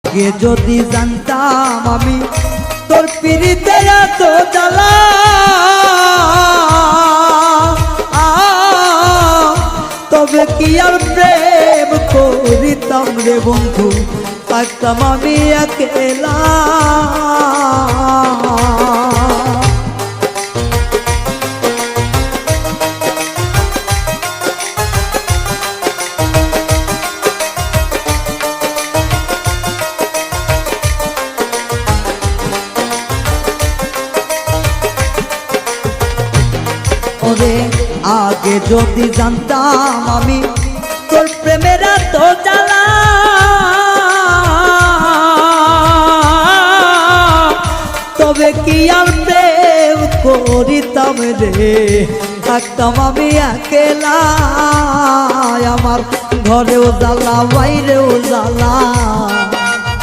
আগে যদি জানতাম আমি তোর পিরিতে এত জ্বালা, তবে কি আর প্রেম করিতাম রে বন্ধু, থাকতাম আমি একেলা। ওরে আগে যদি জানতাম আমি তোর প্রেমের এত জ্বালা, তবে কি আর প্রেম করিতাম রে, থাকতাম আমি একেলা। আমার ঘরেও জ্বালা বাইরেও জ্বালা,